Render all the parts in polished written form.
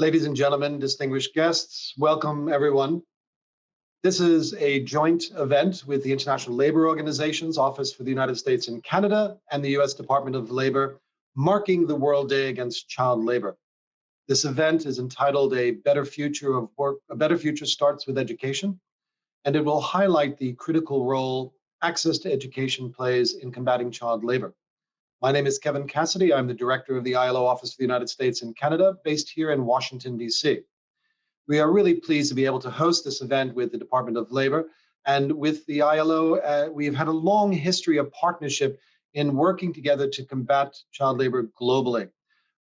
Ladies and gentlemen, distinguished guests, welcome everyone. This is a joint event with the International Labour Organization's Office for the United States and Canada and the US Department of Labor, marking the World Day Against Child Labor. This event is entitled A Better Future of Work, A Better Future Starts with Education, and it will highlight the critical role access to education plays in combating child labor. My name is Kevin Cassidy. I'm the director of the ILO Office for the United States and Canada, based here in Washington, D.C. We are really pleased to be able to host this event with the Department of Labor and with the ILO. We've had a long history of partnership in working together to combat child labor globally.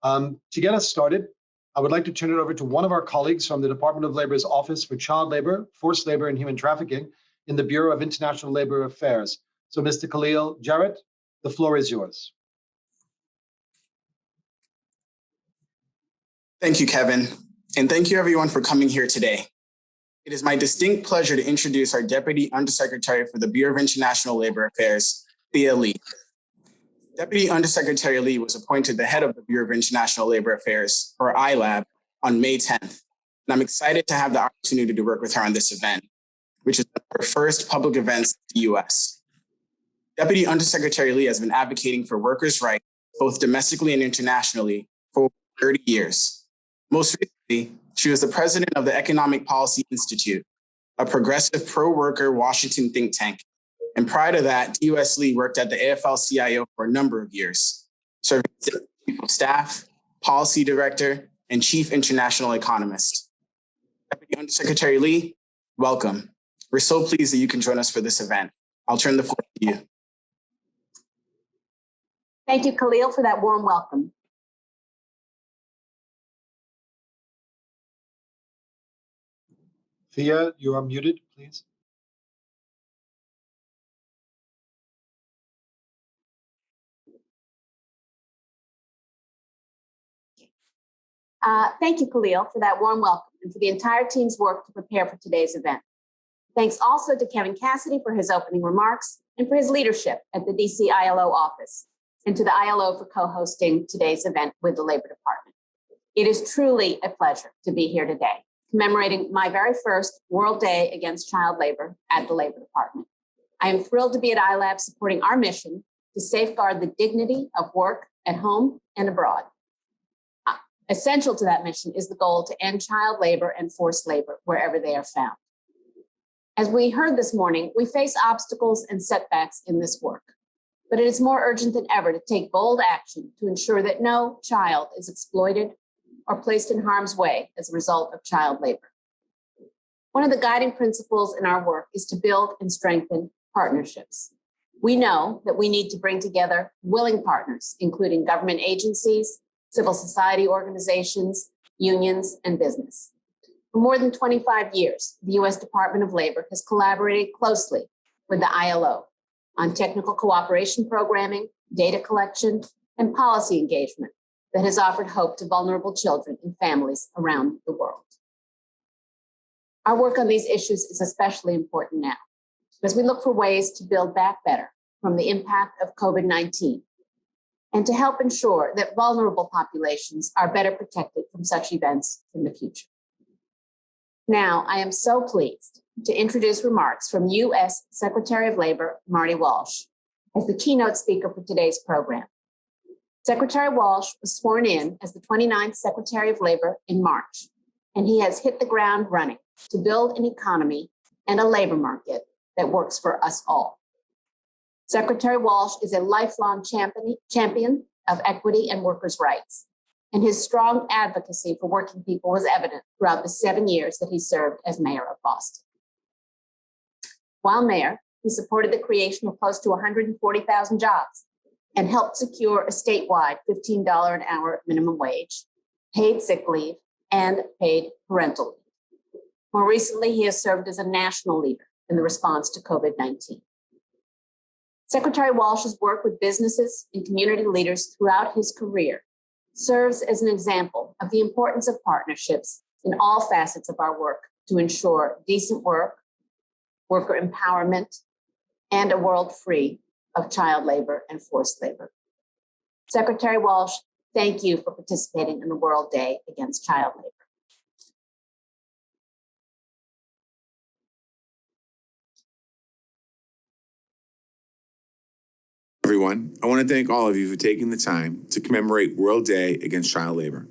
To get us started, I would like to turn it over to one of our colleagues from the Department of Labor's Office for Child Labor, Forced Labor, and Human Trafficking in the Bureau of International Labor Affairs. So, Mr. Khalil Jarrett, the floor is yours. Thank you, Kevin, and thank you everyone for coming here today. It is my distinct pleasure to introduce our Deputy Undersecretary for the Bureau of International Labor Affairs, Thea Lee. Deputy Undersecretary Lee was appointed the head of the Bureau of International Labor Affairs, or ILAB, on May 10th, and I'm excited to have the opportunity to work with her on this event, which is her first public event in the US. Deputy Undersecretary Lee has been advocating for workers' rights, both domestically and internationally, for over 30 years. Most recently, she was the president of the Economic Policy Institute, a progressive pro-worker Washington think tank. And prior to that, DUS Lee worked at the AFL-CIO for a number of years, serving as chief of staff, policy director, and chief international economist. Deputy Undersecretary Lee, welcome. We're so pleased that you can join us for this event. I'll turn the floor to you. Thank you, Khalil, for that warm welcome. Thea, you are muted, please. Thank you, Khalil, for that warm welcome and for the entire team's work to prepare for today's event. Thanks also to Kevin Cassidy for his opening remarks and for his leadership at the DC ILO office, and to the ILO for co-hosting today's event with the Labor Department. It is truly a pleasure to be here today, commemorating my very first World Day Against Child Labor at the Labor Department. I am thrilled to be at ILAB supporting our mission to safeguard the dignity of work at home and abroad. Essential to that mission is the goal to end child labor and forced labor wherever they are found. As we heard this morning, we face obstacles and setbacks in this work, but it is more urgent than ever to take bold action to ensure that no child is exploited or placed in harm's way as a result of child labor. One of the guiding principles in our work is to build and strengthen partnerships. We know that we need to bring together willing partners, including government agencies, civil society organizations, unions, and business. For more than 25 years, the US Department of Labor has collaborated closely with the ILO on technical cooperation programming, data collection, and policy engagement that has offered hope to vulnerable children and families around the world. Our work on these issues is especially important now as we look for ways to build back better from the impact of COVID-19 and to help ensure that vulnerable populations are better protected from such events in the future. Now, I am so pleased to introduce remarks from U.S. Secretary of Labor, Marty Walsh, as the keynote speaker for today's program. Secretary Walsh was sworn in as the 29th Secretary of Labor in March, and he has hit the ground running to build an economy and a labor market that works for us all. Secretary Walsh is a lifelong champion of equity and workers' rights, and his strong advocacy for working people was evident throughout the 7 years that he served as mayor of Boston. While mayor, he supported the creation of close to 140,000 jobs and helped secure a statewide $15 an hour minimum wage, paid sick leave, and paid parental leave. More recently, he has served as a national leader in the response to COVID-19. Secretary Walsh's work with businesses and community leaders throughout his career serves as an example of the importance of partnerships in all facets of our work to ensure decent work, worker empowerment, and a world free of child labor and forced labor. Secretary Walsh, thank you for participating in the World Day Against Child Labor. Everyone, I want to thank all of you for taking the time to commemorate World Day Against Child Labor.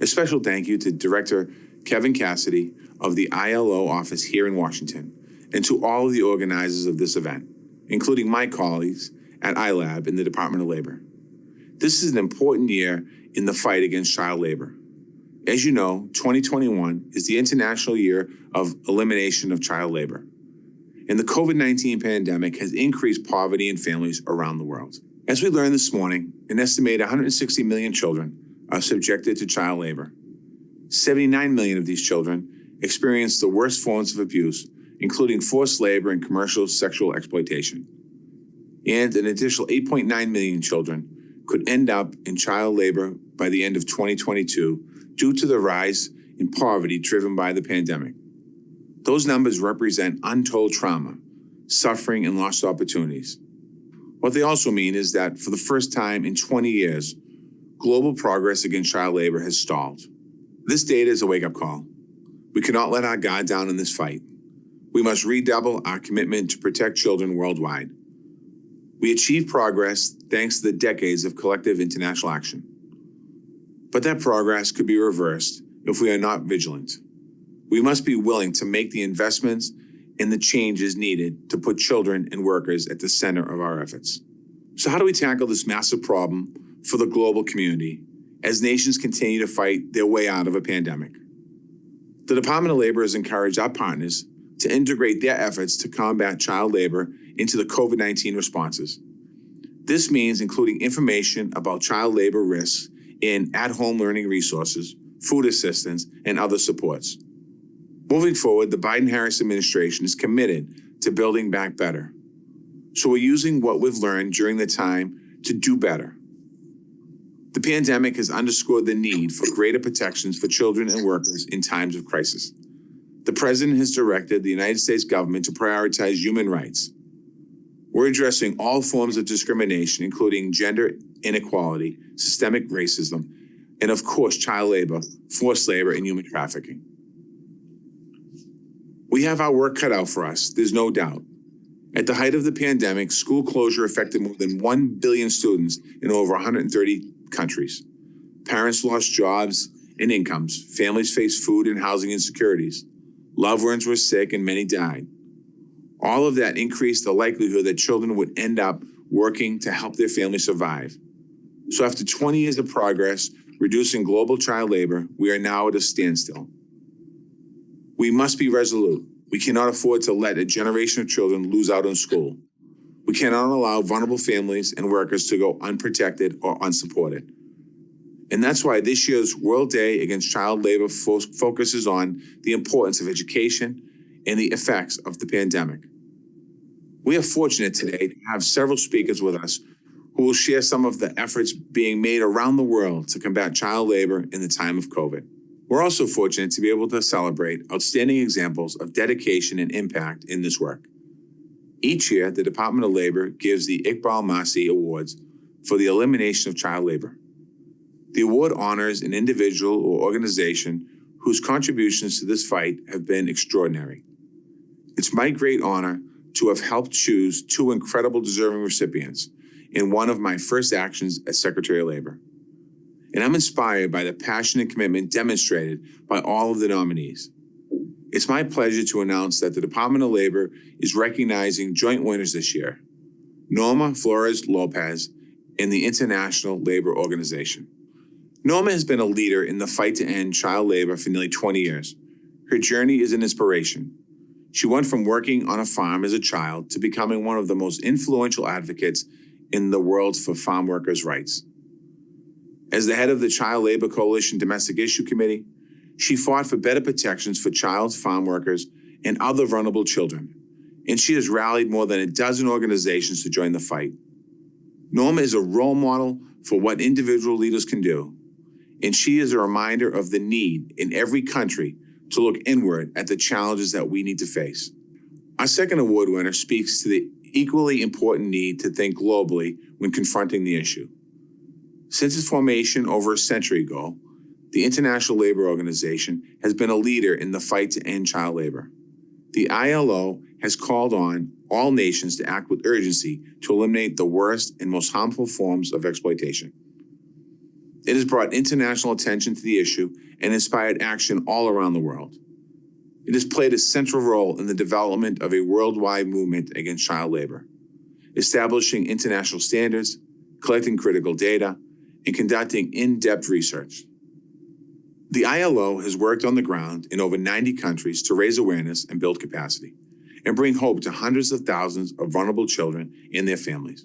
A special thank you to Director Kevin Cassidy of the ILO office here in Washington, and to all of the organizers of this event, including my colleagues at iLab in the Department of Labor. This is an important year in the fight against child labor. As you know, 2021 is the International Year of Elimination of Child Labor. And the COVID-19 pandemic has increased poverty in families around the world. As we learned this morning, an estimated 160 million children are subjected to child labor. 79 million of these children experience the worst forms of abuse, including forced labor and commercial sexual exploitation. And an additional 8.9 million children could end up in child labor by the end of 2022 due to the rise in poverty driven by the pandemic. Those numbers represent untold trauma, suffering, and lost opportunities. What they also mean is that for the first time in 20 years, global progress against child labor has stalled. This data is a wake-up call. We cannot let our guard down in this fight. We must redouble our commitment to protect children worldwide. We achieved progress thanks to the decades of collective international action. But that progress could be reversed if we are not vigilant. We must be willing to make the investments and the changes needed to put children and workers at the center of our efforts. So how do we tackle this massive problem for the global community as nations continue to fight their way out of a pandemic? The Department of Labor has encouraged our partners to integrate their efforts to combat child labor into the COVID-19 responses. This means including information about child labor risks in at-home learning resources, food assistance, and other supports. Moving forward, the Biden-Harris administration is committed to building back better. So we're using what we've learned during the time to do better. The pandemic has underscored the need for greater protections for children and workers in times of crisis. The president has directed the United States government to prioritize human rights. We're addressing all forms of discrimination, including gender inequality, systemic racism, and of course, child labor, forced labor, and human trafficking. We have our work cut out for us, there's no doubt. At the height of the pandemic, school closure affected more than 1 billion students in over 130 countries. Parents lost jobs and incomes. Families faced food and housing insecurities. Loved ones were sick and many died. All of that increased the likelihood that children would end up working to help their family survive. So after 20 years of progress reducing global child labor, we are now at a standstill. We must be resolute. We cannot afford to let a generation of children lose out on school. We cannot allow vulnerable families and workers to go unprotected or unsupported. And that's why this year's World Day Against Child Labor focuses on the importance of education and the effects of the pandemic. We are fortunate today to have several speakers with us who will share some of the efforts being made around the world to combat child labor in the time of COVID. We're also fortunate to be able to celebrate outstanding examples of dedication and impact in this work. Each year, the Department of Labor gives the Iqbal Masih Awards for the elimination of child labor. The award honors an individual or organization whose contributions to this fight have been extraordinary. It's my great honor to have helped choose two incredible deserving recipients in one of my first actions as Secretary of Labor. And I'm inspired by the passion and commitment demonstrated by all of the nominees. It's my pleasure to announce that the Department of Labor is recognizing joint winners this year, Norma Flores Lopez and the International Labor Organization. Norma has been a leader in the fight to end child labor for nearly 20 years. Her journey is an inspiration. She went from working on a farm as a child to becoming one of the most influential advocates in the world for farm workers' rights. As the head of the Child Labor Coalition Domestic Issue Committee, she fought for better protections for child farm workers and other vulnerable children, and she has rallied more than a dozen organizations to join the fight. Norma is a role model for what individual leaders can do, and she is a reminder of the need in every country to look inward at the challenges that we need to face. Our second award winner speaks to the equally important need to think globally when confronting the issue. Since its formation over a century ago, the International Labor Organization has been a leader in the fight to end child labor. The ILO has called on all nations to act with urgency to eliminate the worst and most harmful forms of exploitation. It has brought international attention to the issue and inspired action all around the world. It has played a central role in the development of a worldwide movement against child labor, establishing international standards, collecting critical data, and conducting in-depth research. The ILO has worked on the ground in over 90 countries to raise awareness and build capacity, and bring hope to hundreds of thousands of vulnerable children and their families.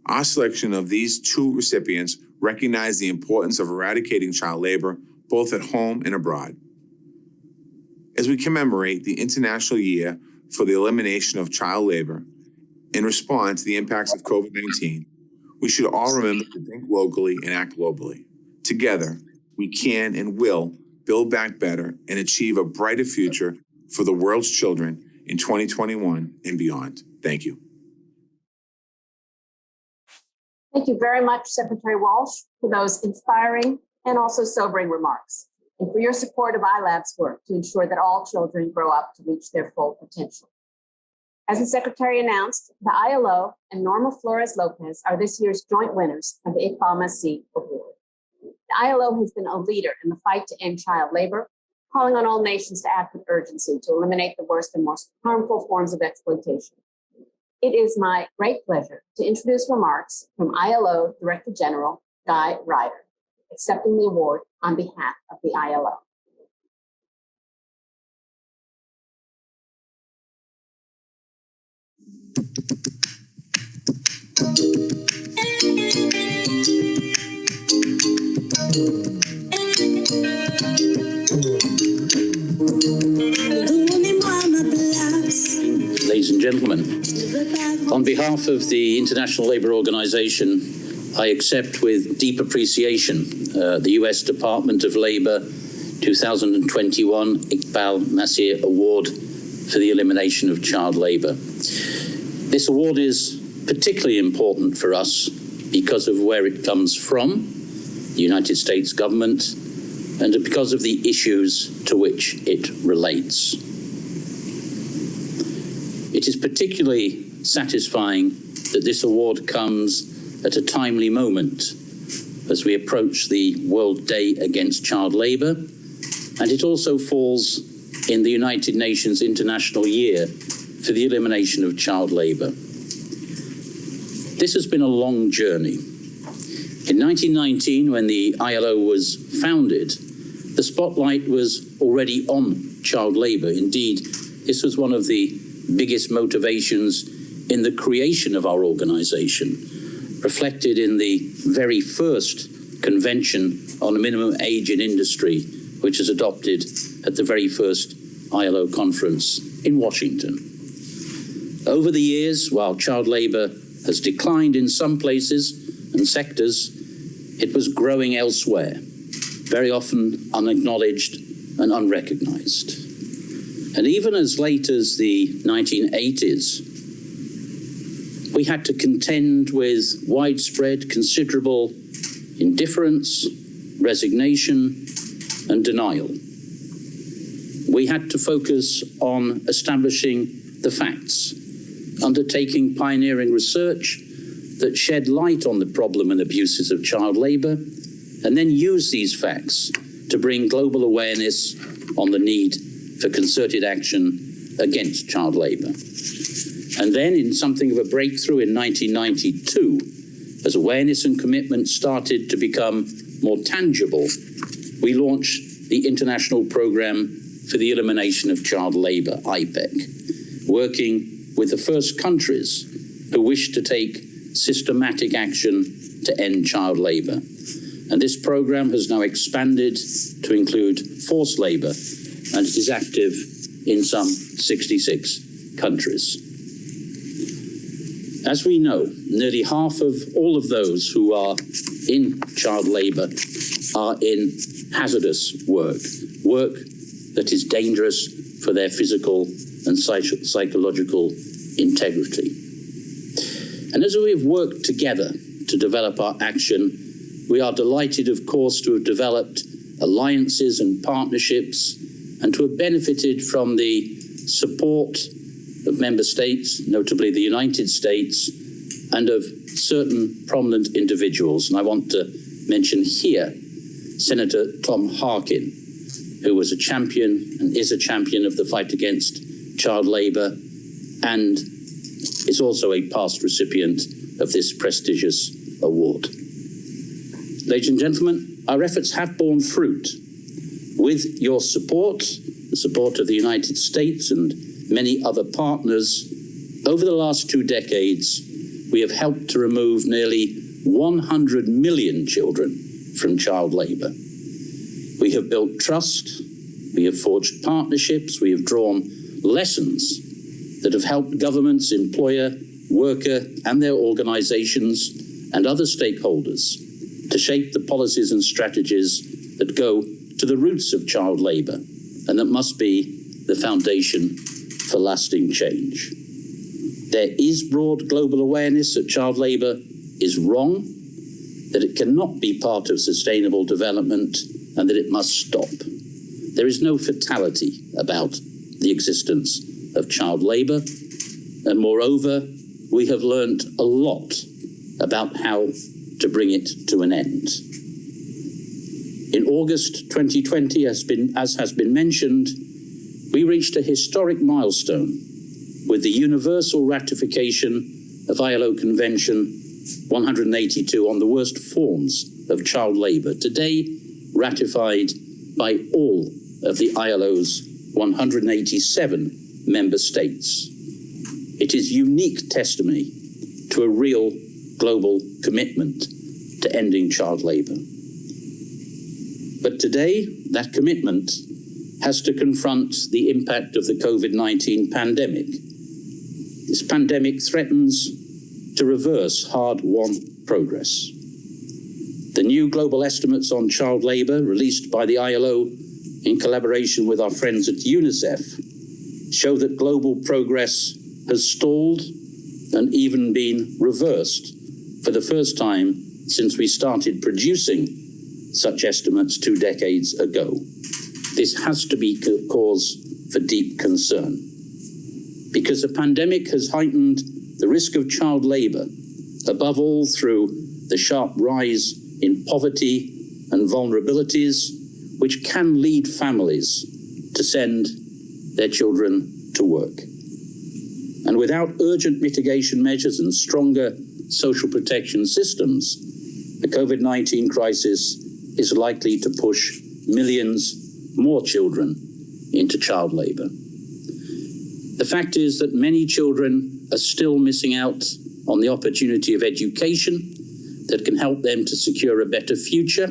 Our selection of these two recipients recognize the importance of eradicating child labor, both at home and abroad. As we commemorate the International Year for the Elimination of Child Labor and respond to the impacts of COVID-19, we should all remember to think locally and act globally. Together, we can and will build back better and achieve a brighter future for the world's children in 2021 and beyond. Thank you. Thank you very much, Secretary Walsh, for those inspiring and also sobering remarks, and for your support of iLab's work to ensure that all children grow up to reach their full potential. As the Secretary announced, the ILO and Norma Flores Lopez are this year's joint winners of the Iqbal Masih Award. The ILO has been a leader in the fight to end child labor, calling on all nations to act with urgency to eliminate the worst and most harmful forms of exploitation. It is my great pleasure to introduce remarks from ILO Director General Guy Ryder, accepting the award on behalf of the ILO. Ladies and gentlemen, on behalf of the International Labour Organization, I accept with deep appreciation the US Department of Labour 2021 Iqbal Masih Award for the elimination of child labour. This award is particularly important for us because of where it comes from, the United States government, and because of the issues to which it relates. It is particularly satisfying that this award comes at a timely moment as we approach the World Day Against Child Labour, and it also falls in the United Nations International Year for the Elimination of Child Labour. This has been a long journey. In 1919, when the ILO was founded, the spotlight was already on child labour. Indeed, this was one of the biggest motivations in the creation of our organisation, reflected in the very first convention on a minimum age in industry, which was adopted at the very first ILO conference in Washington. Over the years, while child labour has declined in some places and sectors, it was growing elsewhere, very often unacknowledged and unrecognised. And even as late as the 1980s, we had to contend with widespread, considerable indifference, resignation, and denial. We had to focus on establishing the facts, undertaking pioneering research that shed light on the problem and abuses of child labour, and then use these facts to bring global awareness on the need for concerted action against child labour. And then, in something of a breakthrough in 1992, as awareness and commitment started to become more tangible, we launched the International Programme for the Elimination of Child Labour, IPEC, working with the first countries who wished to take systematic action to end child labour. And this programme has now expanded to include forced labour, and it is active in some 66 countries. As we know, nearly half of all of those who are in child labour are in hazardous work, work that is dangerous for their physical and psychological integrity. And as we have worked together to develop our action, we are delighted, of course, to have developed alliances and partnerships and to have benefited from the support of member states, notably the United States, and of certain prominent individuals. And I want to mention here Senator Tom Harkin, who was a champion and is a champion of the fight against child labour and is also a past recipient of this prestigious award. Ladies and gentlemen, our efforts have borne fruit. With your support, the support of the United States and many other partners, over the last 2 decades, we have helped to remove nearly 100 million children from child labour. We have built trust, we have forged partnerships, we have drawn lessons that have helped governments, employer, worker, and their organisations and other stakeholders to shape the policies and strategies that go to the roots of child labour and that must be the foundation for lasting change. There is broad global awareness that child labour is wrong, that it cannot be part of sustainable development, and that it must stop. There is no fatality about the existence of child labour, and moreover, we have learned a lot about how to bring it to an end. In August 2020, as has been mentioned, we reached a historic milestone with the universal ratification of ILO Convention 182 on the worst forms of child labour, today ratified by all of the ILO's 187 member states. It is unique testimony to a real global commitment to ending child labour. But today, that commitment has to confront the impact of the COVID-19 pandemic. This pandemic threatens to reverse hard-won progress. The new global estimates on child labour released by the ILO in collaboration with our friends at UNICEF show that global progress has stalled and even been reversed for the first time since we started producing such estimates 2 decades ago. This has to be cause for deep concern, because the pandemic has heightened the risk of child labour, above all through the sharp rise in poverty and vulnerabilities, which can lead families to send their children to work. And without urgent mitigation measures and stronger social protection systems, the COVID-19 crisis is likely to push millions more children into child labour. The fact is that many children are still missing out on the opportunity of education that can help them to secure a better future,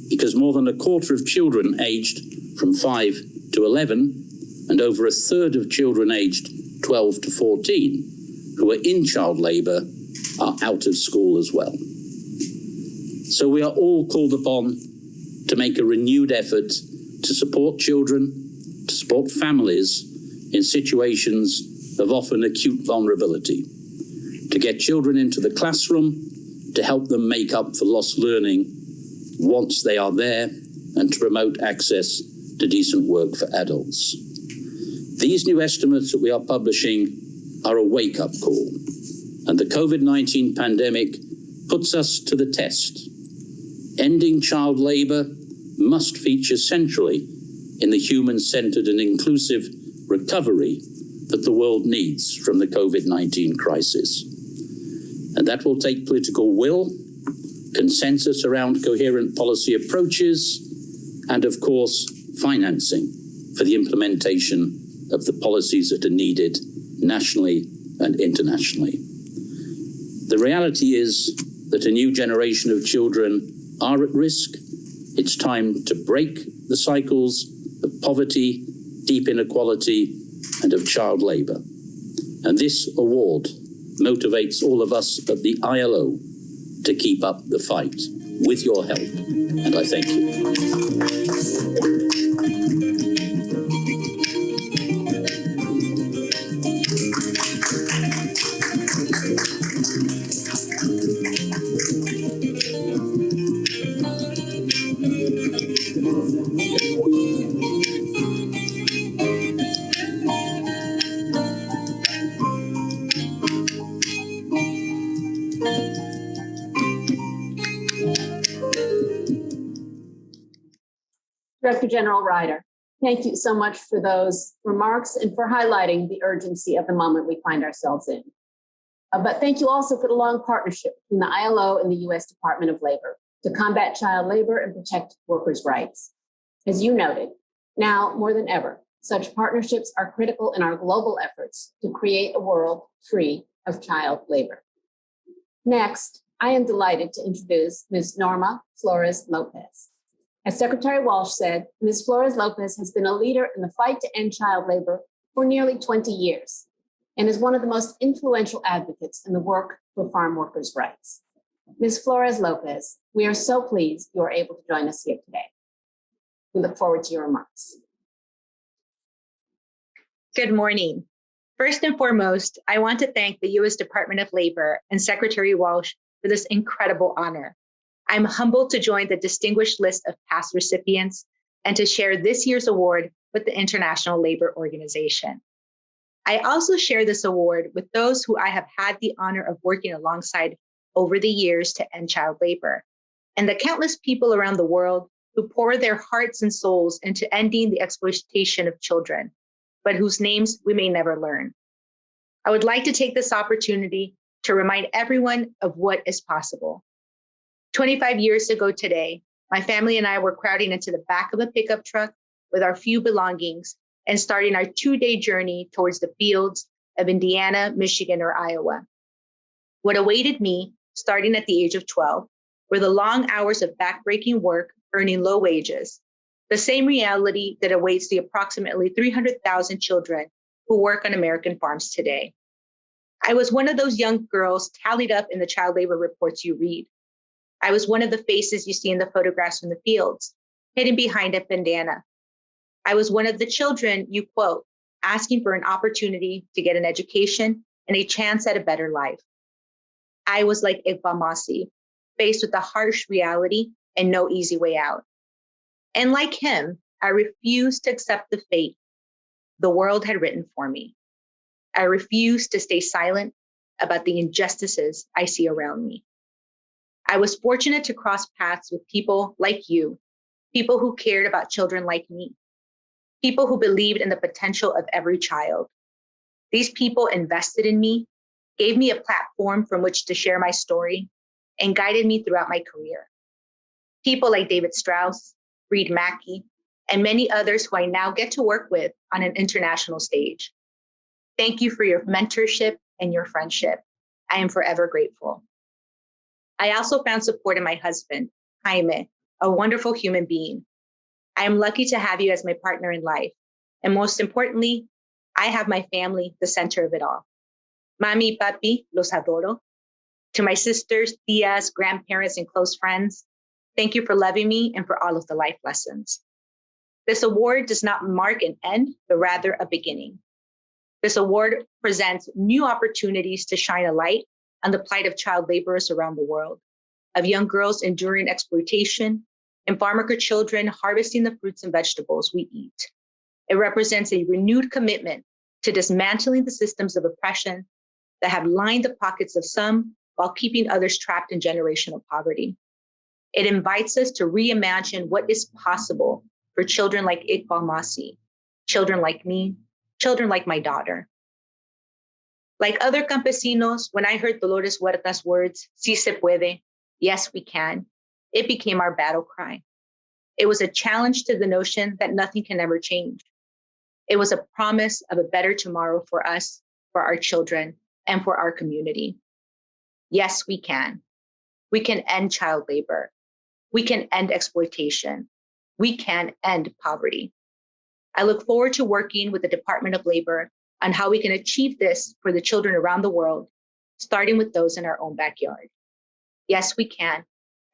because more than a quarter of children aged from 5 to 11 and over a third of children aged 12 to 14 who are in child labour are out of school as well. So we are all called upon to make a renewed effort to support children, to support families in situations of often acute vulnerability, to get children into the classroom, to help them make up for lost learning once they are there, and to promote access to decent work for adults. These new estimates that we are publishing are a wake-up call, and the COVID-19 pandemic puts us to the test. Ending child labour must feature centrally in the human-centred and inclusive recovery that the world needs from the COVID-19 crisis. And that will take political will, consensus around coherent policy approaches, and of course, financing for the implementation of the policies that are needed nationally and internationally. The reality is that a new generation of children are at risk. It's time to break the cycles of poverty, deep inequality, and of child labour. And this award motivates all of us at the ILO to keep up the fight with your help. And I thank you. Director General Ryder, thank you so much for those remarks and for highlighting the urgency of the moment we find ourselves in. But thank you also for the long partnership between the ILO and the U.S. Department of Labor to combat child labor and protect workers' rights. As you noted, now more than ever, such partnerships are critical in our global efforts to create a world free of child labor. Next, I am delighted to introduce Ms. Norma Flores Lopez. As Secretary Walsh said, Ms. Flores Lopez has been a leader in the fight to end child labor for nearly 20 years and is one of the most influential advocates in the work for farm workers' rights. Ms. Flores Lopez, we are so pleased you are able to join us here today. We look forward to your remarks. Good morning. First and foremost, I want to thank the U.S. Department of Labor and Secretary Walsh for this incredible honor. I'm humbled to join the distinguished list of past recipients and to share this year's award with the International Labor Organization. I also share this award with those who I have had the honor of working alongside over the years to end child labor, and the countless people around the world who pour their hearts and souls into ending the exploitation of children, but whose names we may never learn. I would like to take this opportunity to remind everyone of what is possible. 25 years ago today, my family and I were crowding into the back of a pickup truck with our few belongings and starting our 2-day journey towards the fields of Indiana, Michigan, or Iowa. What awaited me, starting at the age of 12, were the long hours of backbreaking work, earning low wages, the same reality that awaits the approximately 300,000 children who work on American farms today. I was one of those young girls tallied up in the child labor reports you read. I was one of the faces you see in the photographs from the fields, hidden behind a bandana. I was one of the children you quote, asking for an opportunity to get an education and a chance at a better life. I was like Iqbal Masih, faced with the harsh reality and no easy way out. And like him, I refused to accept the fate the world had written for me. I refused to stay silent about the injustices I see around me. I was fortunate to cross paths with people like you, people who cared about children like me, people who believed in the potential of every child. These people invested in me, gave me a platform from which to share my story, and guided me throughout my career. People like David Strauss, Reed Mackey, and many others who I now get to work with on an international stage. Thank you for your mentorship and your friendship. I am forever grateful. I also found support in my husband, Jaime, a wonderful human being. I am lucky to have you as my partner in life. And most importantly, I have my family, the center of it all. Mami, papi, los adoro. To my sisters, tias, grandparents, and close friends, thank you for loving me and for all of the life lessons. This award does not mark an end, but rather a beginning. This award presents new opportunities to shine a light on the plight of child laborers around the world, of young girls enduring exploitation, and farm worker children harvesting the fruits and vegetables we eat. It represents a renewed commitment to dismantling the systems of oppression that have lined the pockets of some while keeping others trapped in generational poverty. It invites us to reimagine what is possible for children like Iqbal Masih, children like me, children like my daughter. Like other campesinos, when I heard Dolores Huerta's words, "Si se puede," yes, we can, it became our battle cry. It was a challenge to the notion that nothing can ever change. It was a promise of a better tomorrow for us, for our children, and for our community. Yes, we can. We can end child labor. We can end exploitation. We can end poverty. I look forward to working with the Department of Labor on how we can achieve this for the children around the world, starting with those in our own backyard. Yes, we can,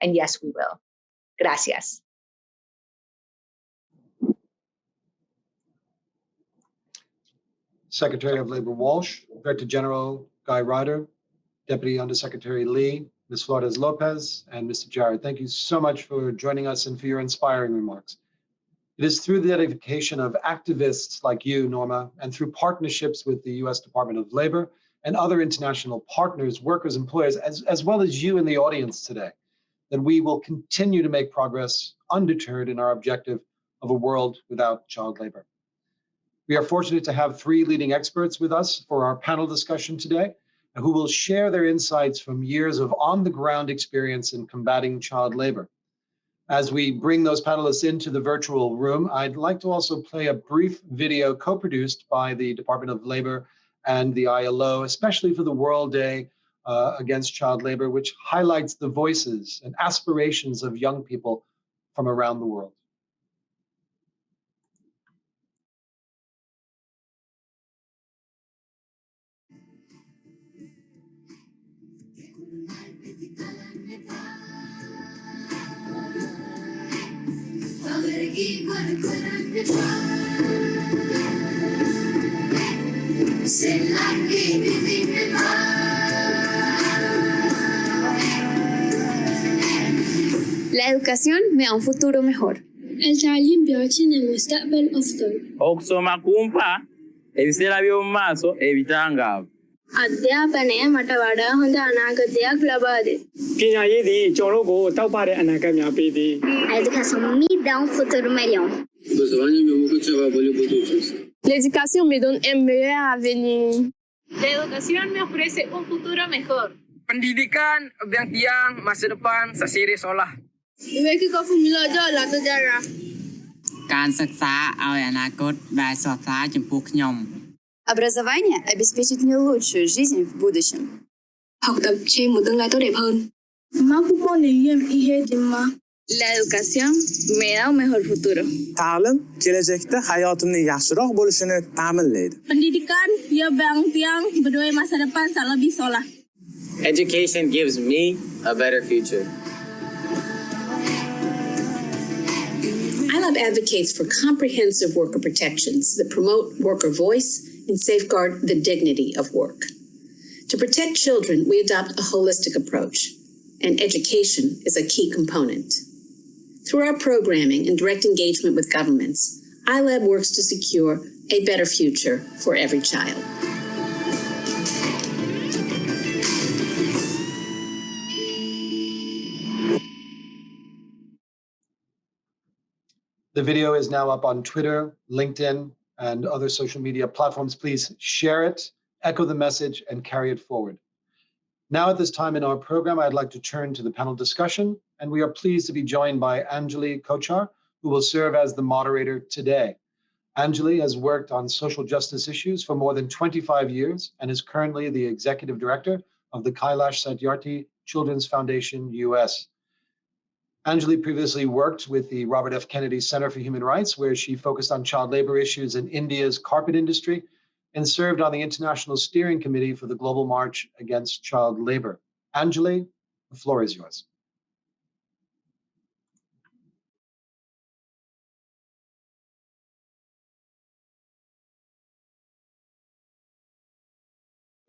and yes, we will. Gracias. Secretary of Labor Walsh, Director General Guy Ryder, Deputy Undersecretary Lee, Ms. Flores Lopez, and Mr. Jarrett, thank you so much for joining us and for your inspiring remarks. It is through the dedication of activists like you, Norma, and through partnerships with the U.S. Department of Labor and other international partners, workers, employers, as well as you in the audience today, that we will continue to make progress undeterred in our objective of a world without child labor. We are fortunate to have three leading experts with us for our panel discussion today, who will share their insights from years of on-the-ground experience in combating child labor. As we bring those panelists into the virtual room, I'd like to also play a brief video co-produced by the Department of Labor and the ILO, especially for the World Day Against Child Labor, which highlights the voices and aspirations of young people from around the world. La educación me da un futuro mejor. التعليم بيعطينا مستقبل أفضل. Okusoma kumpa ebiseera by'omumaaso ebitangaavu. අධ්‍යාපනය මට වඩා හොඳ අනාගතයක් ලබා දෙයි. ပညာရေးသည်ကျွန်တော်တို့ကိုတောက်ပတဲ့အနာဂတ်များပေးသည် A educação me dá futuro melhor. La educación me da un meilleur avenir. La educación me ofrece un futuro mejor. Pendidikan biang tiang masa depan sasiri seolah. ការសិក្សាឲ្យអនាគតដែលស្រស់ថ្លាចំពោះខ្ញុំ Образование обеспечит мне лучшую жизнь в будущем. Học tập cho một tương lai tốt đẹp hơn. La educación me da un mejor futuro. ta'lim kelajakda hayotimning yaxshiroq bo'lishini ta'minlaydi. Pendidikan dia bang tiang berdua masa depan lebih soleh. Education gives me a better future. ILAB advocates for comprehensive worker protections that promote worker voice and safeguard the dignity of work. To protect children, we adopt a holistic approach, and education is a key component. Through our programming and direct engagement with governments, ILAB works to secure a better future for every child. The video is now up on Twitter, LinkedIn, and other social media platforms. Please share it, echo the message, and carry it forward. Now, at this time in our program, I'd like to turn to the panel discussion, and we are pleased to be joined by Anjali Kochar, who will serve as the moderator today. Anjali has worked on social justice issues for more than 25 years and is currently the executive director of the Kailash Satyarthi Children's Foundation, US. Anjali previously worked with the Robert F. Kennedy Center for Human Rights, where she focused on child labor issues in India's carpet industry and served on the International Steering Committee for the Global March Against Child Labor. Anjali, the floor is yours.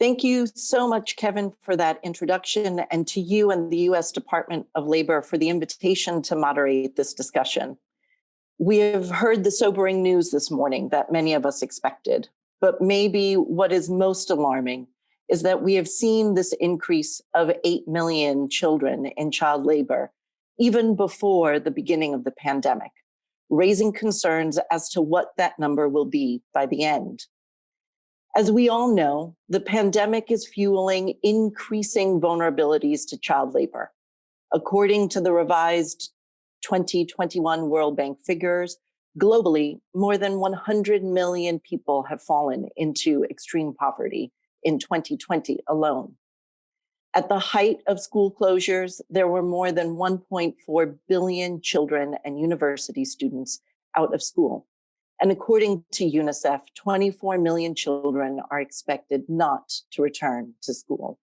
Thank you so much, Kevin, for that introduction, and to you and the U.S. Department of Labor for the invitation to moderate this discussion. We have heard the sobering news this morning that many of us expected, but maybe what is most alarming is that we have seen this increase of 8 million children in child labor even before the beginning of the pandemic, raising concerns as to what that number will be by the end. As we all know, the pandemic is fueling increasing vulnerabilities to child labor. According to the revised 2021 World Bank figures, globally, more than 100 million people have fallen into extreme poverty in 2020 alone. At the height of school closures, there were more than 1.4 billion children and university students out of school. And according to UNICEF, 24 million children are expected not to return to school.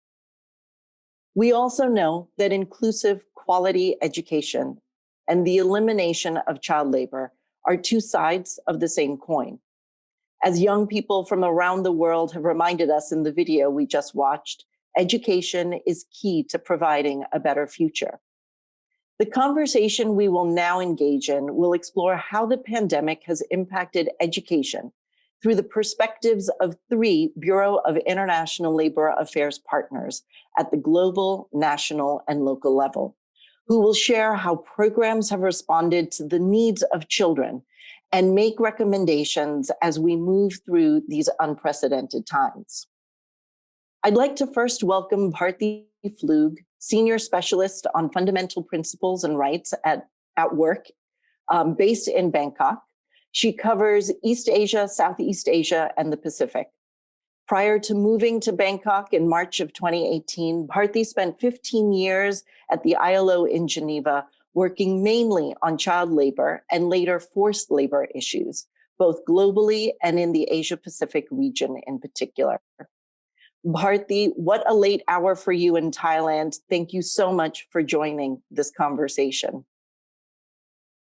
We also know that inclusive quality education and the elimination of child labor are two sides of the same coin. As young people from around the world have reminded us in the video we just watched, education is key to providing a better future. The conversation we will now engage in will explore how the pandemic has impacted education through the perspectives of three Bureau of International Labor Affairs partners at the global, national, and local level, who will share how programs have responded to the needs of children and make recommendations as we move through these unprecedented times. I'd like to first welcome Bharti Flug, Senior Specialist on Fundamental Principles and Rights at Work, based in Bangkok. She covers East Asia, Southeast Asia, and the Pacific. Prior to moving to Bangkok in March of 2018, Bharti spent 15 years at the ILO in Geneva, working mainly on child labor and later forced labor issues, both globally and in the Asia-Pacific region in particular. Bharti, what a late hour for you in Thailand. Thank you so much for joining this conversation.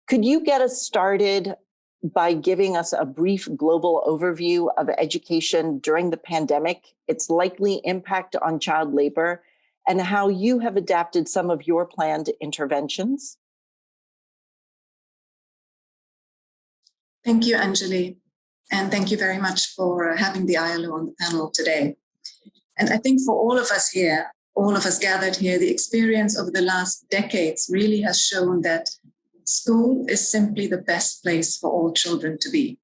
Could you get us started by giving us a brief global overview of education during the pandemic, its likely impact on child labor, and how you have adapted some of your planned interventions? Thank you, Anjali. And thank you very much for having the ILO on the panel today. And I think for all of us here, all of us gathered here, the experience over the last decades really has shown that school is simply the best place for all children to be.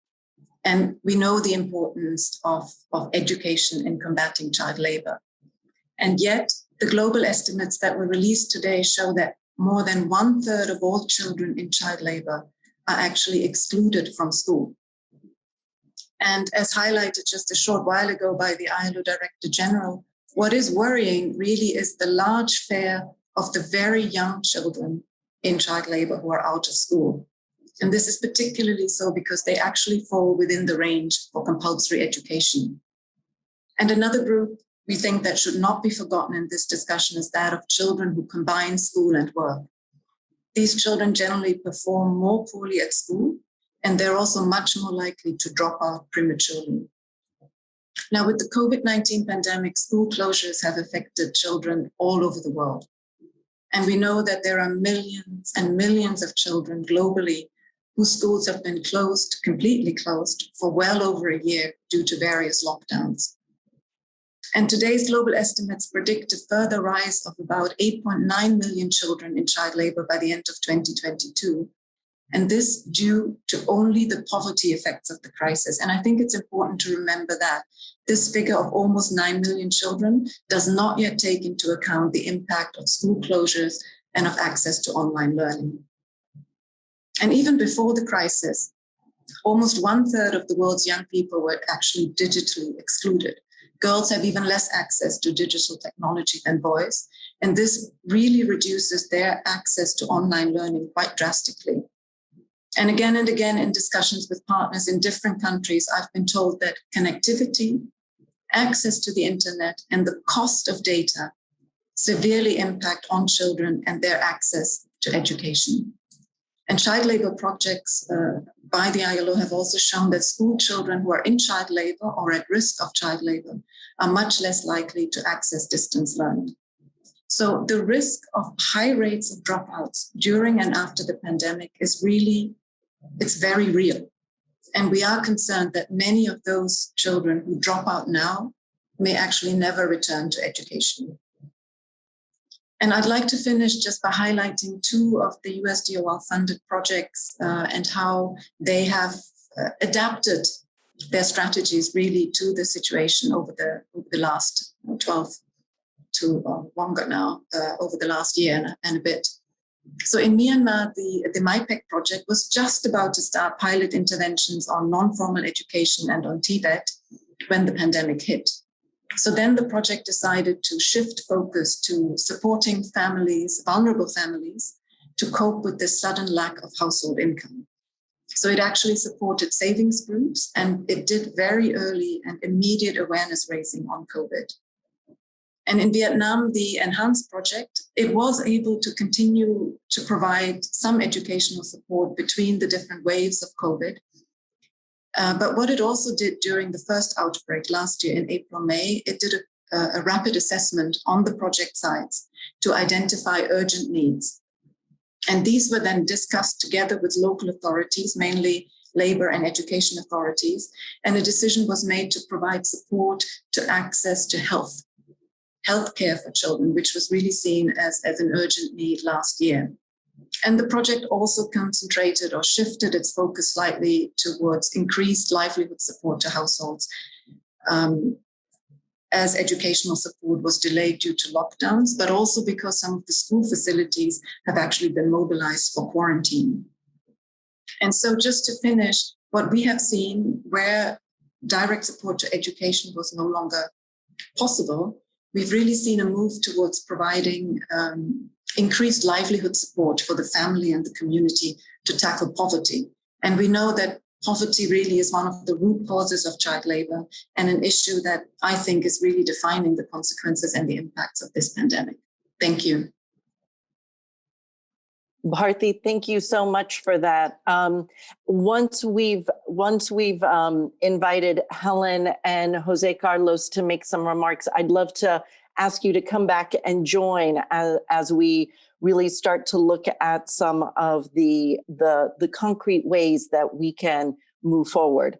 And we know the importance of education in combating child labor. And yet, the global estimates that were released today show that more than 1/3 of all children in child labor are actually excluded from school. And as highlighted just a short while ago by the ILO Director General, what is worrying really is the large share of the very young children in child labor who are out of school. And this is particularly so because they actually fall within the range for compulsory education. And another group we think that should not be forgotten in this discussion is that of children who combine school and work. These children generally perform more poorly at school, and they're also much more likely to drop out prematurely. Now, with the COVID-19 pandemic, school closures have affected children all over the world. And we know that there are millions and millions of children globally whose schools have been closed, completely closed, for well over a year due to various lockdowns. And today's global estimates predict a further rise of about 8.9 million children in child labor by the end of 2022. And this due to only the poverty effects of the crisis. And I think it's important to remember that this figure of almost 9 million children does not yet take into account the impact of school closures and of access to online learning. And even before the crisis, almost 1/3 of the world's young people were actually digitally excluded. Girls have even less access to digital technology than boys, and this really reduces their access to online learning quite drastically. And again in discussions with partners in different countries, I've been told that connectivity, access to the internet, and the cost of data severely impact on children and their access to education. And child labor projects by the ILO have also shown that school children who are in child labor or at risk of child labor are much less likely to access distance learning. So the risk of high rates of dropouts during and after the pandemic is really, it's very real. And we are concerned that many of those children who drop out now may actually never return to education. And I'd like to finish just by highlighting two of the USDOL-funded projects and how they have adapted their strategies really to the situation over the last 12 to longer now, over the last year and a bit. So in Myanmar, the MyPEC project was just about to start pilot interventions on non-formal education and on Tibet when the pandemic hit. So then the project decided to shift focus to supporting families, vulnerable families, to cope with this sudden lack of household income. So it actually supported savings groups, and it did very early and immediate awareness raising on COVID. And in Vietnam, the Enhanced project, it was able to continue to provide some educational support between the different waves of COVID. But what it also did during the first outbreak last year in April, May, it did a rapid assessment on the project sites to identify urgent needs. And these were then discussed together with local authorities, mainly labor and education authorities, and a decision was made to provide support to access to healthcare for children, which was really seen as an urgent need last year. And the project also concentrated or shifted its focus slightly towards increased livelihood support to households, as educational support was delayed due to lockdowns, but also because some of the school facilities have actually been mobilized for quarantine. And so just to finish, what we have seen where direct support to education was no longer possible, we've really seen a move towards providing increased livelihood support for the family and the community to tackle poverty. And we know that poverty really is one of the root causes of child labor and an issue that I think is really defining the consequences and the impacts of this pandemic. Thank you. Bharti, thank you so much for that. Once we've invited Helen and Jose Carlos to make some remarks, I'd love to ask you to come back and join as we really start to look at some of the concrete ways that we can move forward.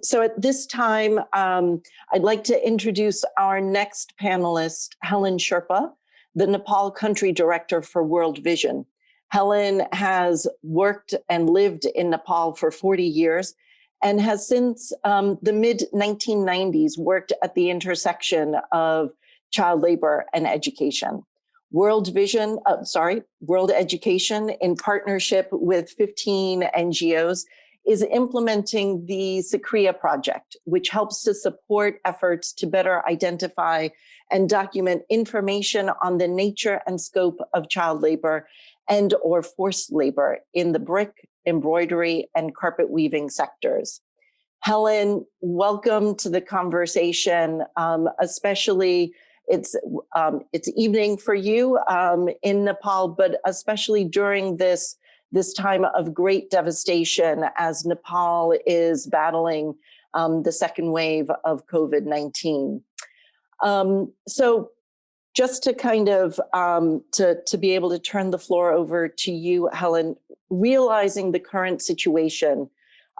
So at this time, I'd like to introduce our next panelist, Helen Sherpa, the Nepal Country Director for World Vision. Helen has worked and lived in Nepal for 40 years and has since the mid-1990s worked at the intersection of child labor and education. World Education, in partnership with 15 NGOs, is implementing the Sakriya project, which helps to support efforts to better identify and document information on the nature and scope of child labor and or forced labor in the brick, embroidery, and carpet weaving sectors. Helen, welcome to the conversation, especially it's evening for you in Nepal, but especially during this time of great devastation as Nepal is battling the second wave of COVID-19. So just to kind of to be able to turn the floor over to you, Helen, realizing the current situation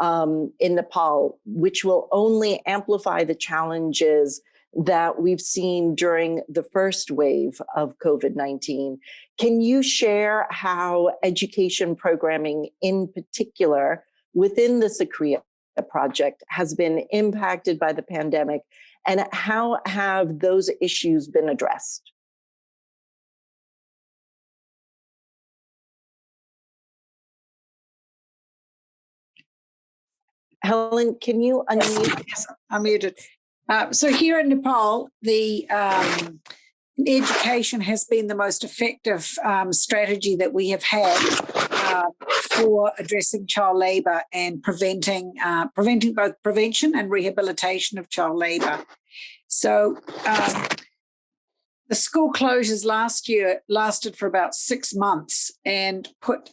in Nepal, which will only amplify the challenges that we've seen during the first wave of COVID-19. Can you share how education programming in particular within the Sakriya project has been impacted by the pandemic, and how have those issues been addressed? Helen, can you unmute? Yes, I'm muted. So here in Nepal, the education has been the most effective strategy that we have had for addressing child labor and preventing both prevention and rehabilitation of child labor. So the school closures last year lasted for about 6 months and put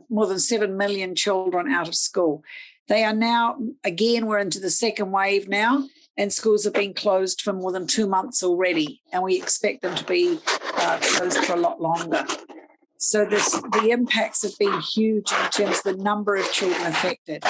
more than 7 million children out of school. They are now, again, we're into the second wave now, and schools have been closed for more than 2 months already, and we expect them to be closed for a lot longer. So the impacts have been huge in terms of the number of children affected.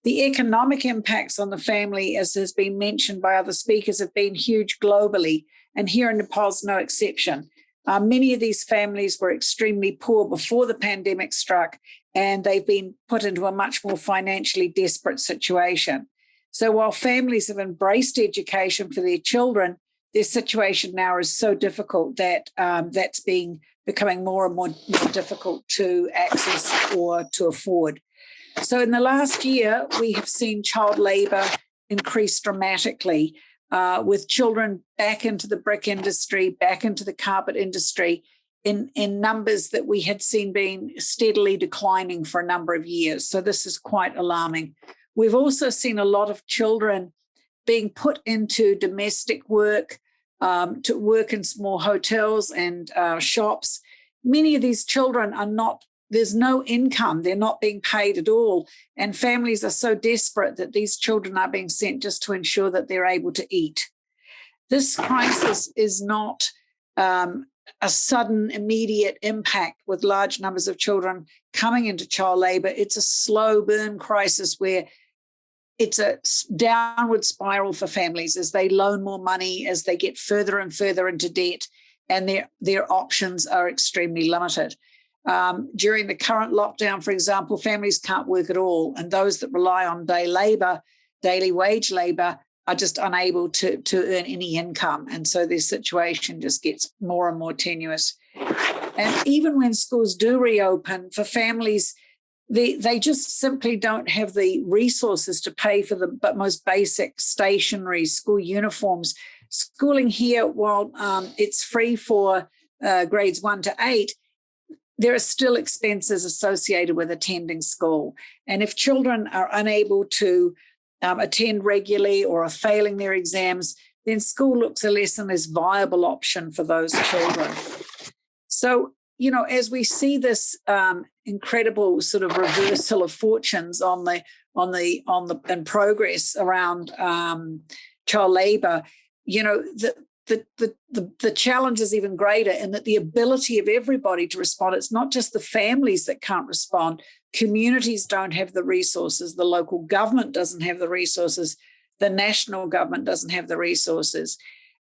The economic impacts on the family, as has been mentioned by other speakers, have been huge globally, and here in Nepal is no exception. Many of these families were extremely poor before the pandemic struck, and they've been put into a much more financially desperate situation. So while families have embraced education for their children, their situation now is so difficult that that's becoming more and more difficult to access or to afford. So in the last year, we have seen child labor increase dramatically, with children back into the brick industry, back into the carpet industry, in numbers that we had seen being steadily declining for a number of years. So this is quite alarming. We've also seen a lot of children being put into domestic work, to work in small hotels and shops. Many of these children there's no income, they're not being paid at all. And families are so desperate that these children are being sent just to ensure that they're able to eat. This crisis is not a sudden, immediate impact with large numbers of children coming into child labor. It's a slow burn crisis where it's a downward spiral for families as they loan more money, as they get further and further into debt, and their options are extremely limited. During the current lockdown, for example, families can't work at all, and those that rely on daily wage labor, are just unable to earn any income. And so their situation just gets more and more tenuous. And even when schools do reopen, for families, they just simply don't have the resources to pay for the most basic stationery, school uniforms. Schooling here, while it's free for grades 1 to 8, there are still expenses associated with attending school. And if children are unable to attend regularly or are failing their exams, then school looks a less and less viable option for those children. So, as we see this incredible sort of reversal of fortunes in progress around child labor, the challenge is even greater in that the ability of everybody to respond, it's not just the families that can't respond. Communities don't have the resources. The local government doesn't have the resources. The national government doesn't have the resources.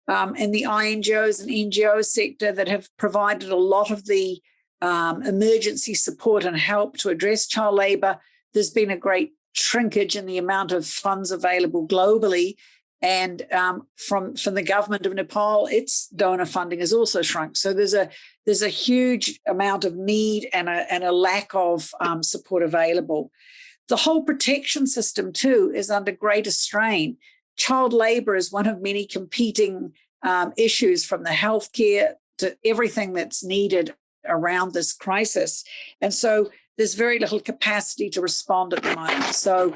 And the INGOs and NGO sector that have provided a lot of the emergency support and help to address child labor, there's been a great shrinkage in the amount of funds available globally. And from the government of Nepal, its donor funding has also shrunk. So there's a huge amount of need and a lack of support available. The whole protection system, too, is under greater strain. Child labor is one of many competing issues, from the healthcare to everything that's needed around this crisis. And so there's very little capacity to respond at the moment. So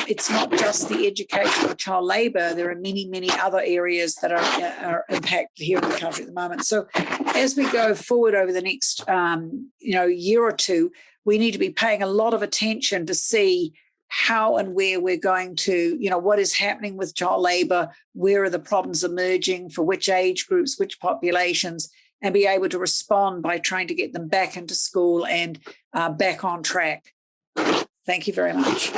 it's not just the education of child labor. There are many, many other areas that are impacted here in the country at the moment. So as we go forward over the next year or two, we need to be paying a lot of attention to see how and where we're going to, what is happening with child labor, where are the problems emerging, for which age groups, which populations, and be able to respond by trying to get them back into school and back on track. Thank you very much.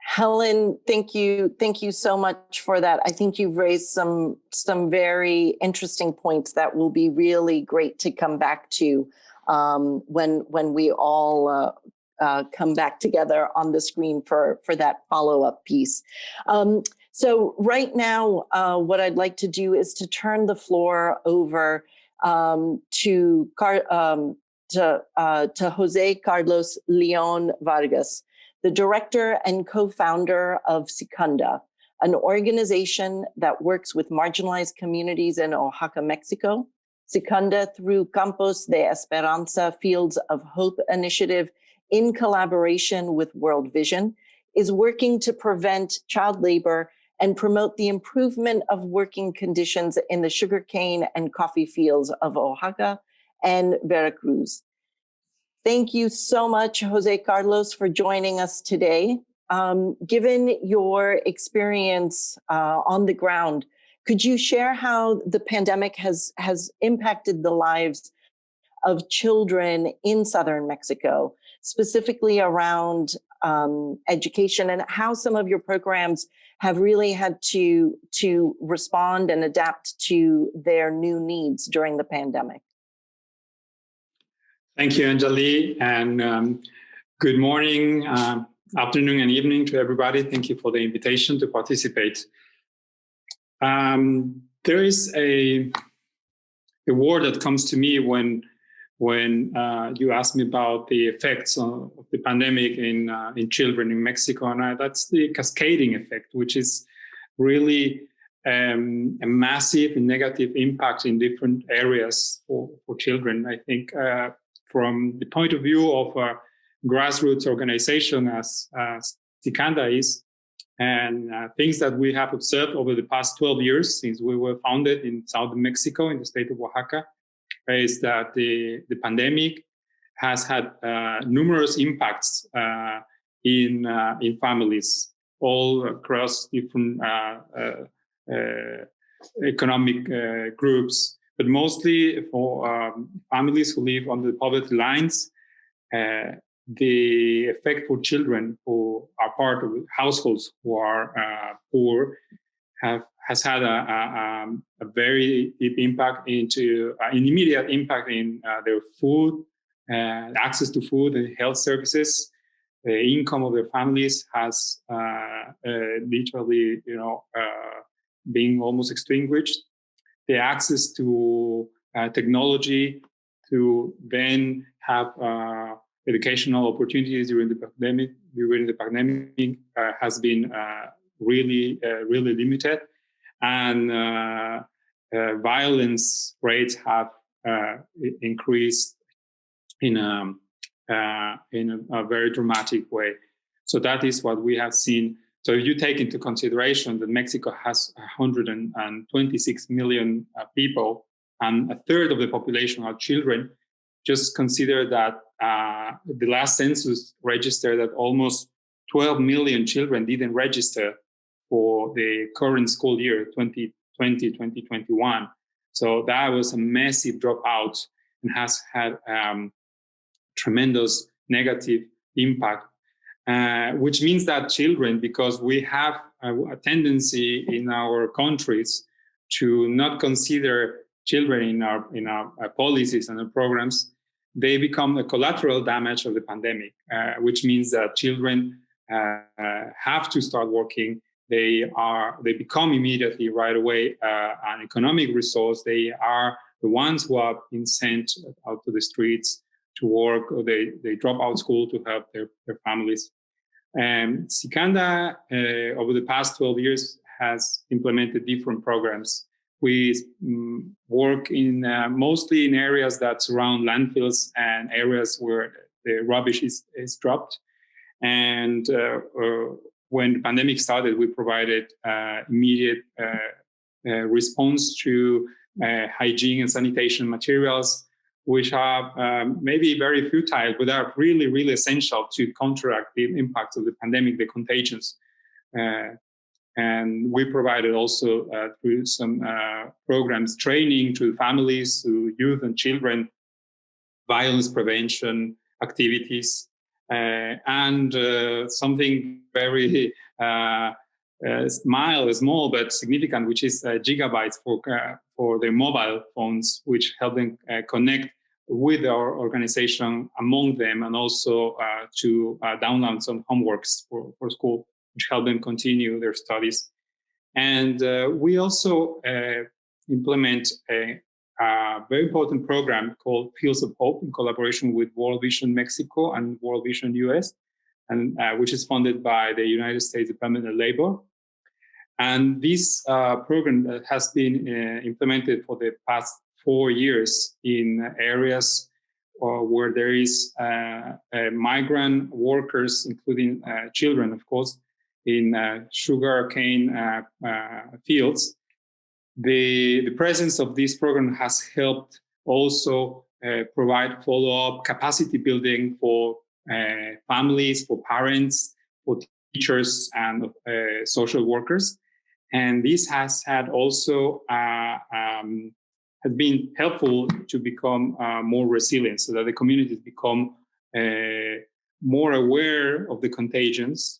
Helen, thank you so much for that. I think you've raised some very interesting points that will be really great to come back to when we all come back together on the screen for that follow-up piece. So right now, what I'd like to do is to turn the floor over to Jose Carlos Leon Vargas, the director and co-founder of Secunda, an organization that works with marginalized communities in Oaxaca, Mexico. Secunda, through Campos de Esperanza Fields of Hope initiative, in collaboration with World Vision, is working to prevent child labor and promote the improvement of working conditions in the sugarcane and coffee fields of Oaxaca and Veracruz. Thank you so much, Jose Carlos, for joining us today. Given your experience on the ground, could you share how the pandemic has impacted the lives of children in southern Mexico, specifically around education, and how some of your programs have really had to respond and adapt to their new needs during the pandemic? Thank you, Anjali, and good morning, afternoon, and evening to everybody. Thank you for the invitation to participate. There is a word that comes to me when you ask me about the effects of the pandemic in children in Mexico, and that's the cascading effect, which is really a massive and negative impact in different areas for children. I think from the point of view of a grassroots organization as Secunda is, and things that we have observed over the past 12 years since we were founded in southern Mexico, in the state of Oaxaca, is that the pandemic has had numerous impacts in families all across different economic groups, but mostly for families who live on the poverty lines. The effect for children who are part of households who are poor has had a very deep impact into an immediate impact in their food, access to food and health services. The income of their families has literally, being almost extinguished. The access to technology to then have educational opportunities during the pandemic has been really limited, and violence rates have increased in a very dramatic way. So that is what we have seen. So if you take into consideration that Mexico has 126 million people, and a third of the population are children, just consider that the last census registered that almost 12 million children didn't register for the current school year, 2020-2021. So that was a massive dropout and has had tremendous negative impact, which means that children, because we have a tendency in our countries to not consider children in our policies and our programs, they become the collateral damage of the pandemic, which means that children have to start working. They become immediately right away an economic resource. They are the ones who are being sent out to the streets to work, or they drop out school to help their families. Sikanda, over the past 12 years, has implemented different programs. We work in mostly in areas that surround landfills and areas where the rubbish is dropped. And when the pandemic started, we provided immediate response to hygiene and sanitation materials, which are maybe very futile, but are really, really essential to counteract the impacts of the pandemic, the contagions. And we provided also through some programs, training to families, to youth and children, violence prevention activities, and something very small but significant, which is gigabytes for their mobile phones, which help them connect with our organization among them, and also to download some homeworks for school, which help them continue their studies. And we also implement a very important program called Fields of Hope in collaboration with World Vision Mexico and World Vision US, and which is funded by the United States Department of Labor. And this program has been implemented for the past 4 years in areas where there is migrant workers, including children, of course, in sugarcane fields. The presence of this program has helped also provide follow-up capacity building for families, for parents, for teachers, and social workers. And this has had also has been helpful to become more resilient, so that the communities become more aware of the contagions,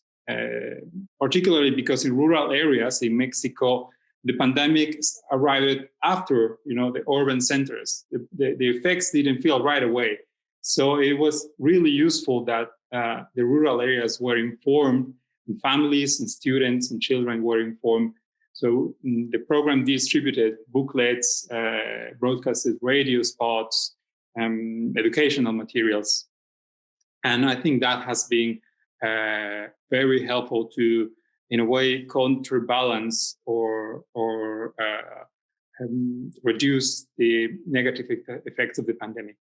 particularly because in rural areas in Mexico, the pandemic arrived after, the urban centers. The effects didn't feel right away. So it was really useful that the rural areas were informed, and families and students and children were informed. So the program distributed booklets, broadcasted radio spots, educational materials. And I think that has been very helpful to, in a way, counterbalance or reduce the negative effects of the pandemic.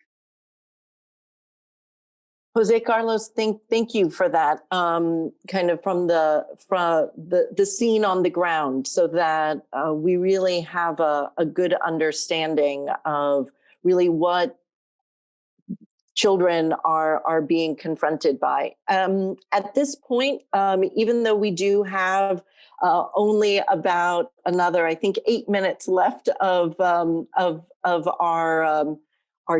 Jose Carlos, thank you for that, kind of from the scene on the ground, so that we really have a good understanding of really what children are being confronted by. At this point, even though we do have only about another, I think, 8 minutes left of our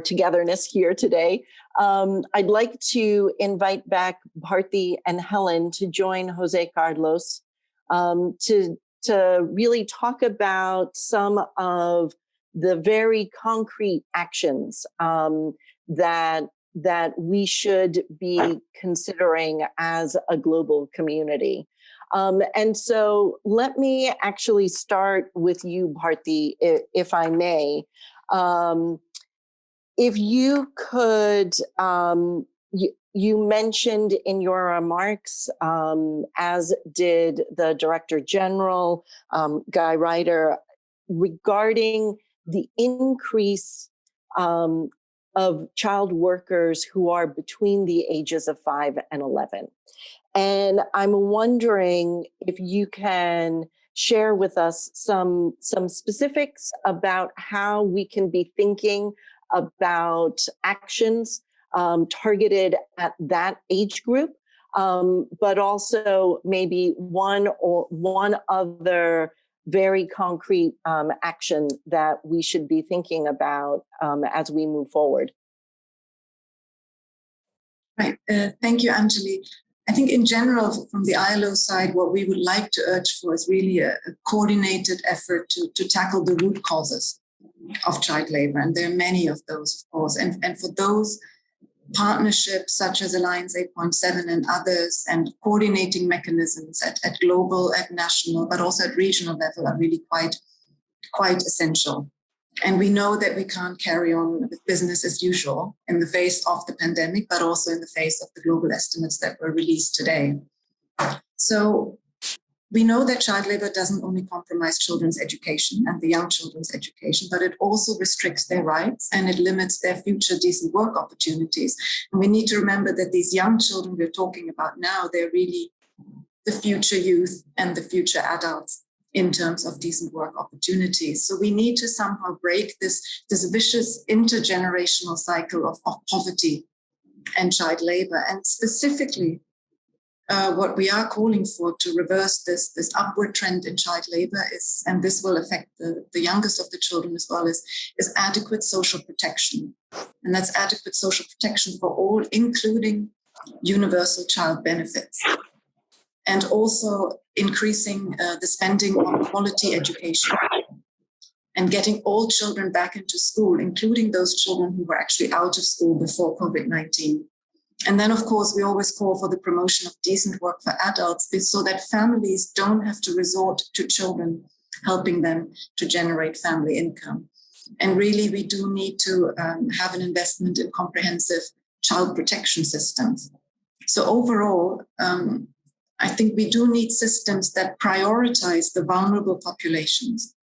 togetherness here today, I'd like to invite back Bharti and Helen to join Jose Carlos to to really talk about some of the very concrete actions that we should be considering as a global community. And so let me actually start with you, Bharti, if I may. If you could, you mentioned in your remarks, as did the Director General, Guy Ryder, regarding the increase of child workers who are between the ages of 5 and 11. And I'm wondering if you can share with us some specifics about how we can be thinking about actions targeted at that age group, but also maybe one other very concrete action that we should be thinking about as we move forward. Right. Thank you, Anjali. I think in general, from the ILO side, what we would like to urge for is really a coordinated effort to tackle the root causes of child labor. And there are many of those, of course. And for those, partnerships such as Alliance 8.7 and others, and coordinating mechanisms at global, at national, but also at regional level are really quite essential. And we know that we can't carry on with business as usual in the face of the pandemic, but also in the face of the global estimates that were released today. So we know that child labor doesn't only compromise children's education and the young children's education, but it also restricts their rights and it limits their future decent work opportunities. And we need to remember that these young children we're talking about now, they're really the future youth and the future adults in terms of decent work opportunities. So we need to somehow break this vicious intergenerational cycle of poverty and child labor. And specifically, what we are calling for to reverse this upward trend in child labor is, and this will affect the youngest of the children as well, is adequate social protection. And that's adequate social protection for all, including universal child benefits. And also increasing the spending on quality education and getting all children back into school, including those children who were actually out of school before COVID-19. And then, of course, we always call for the promotion of decent work for adults so that families don't have to resort to children helping them to generate family income. And really, we do need to have an investment in comprehensive child protection systems. So overall, I think we do need systems that prioritize the vulnerable populations,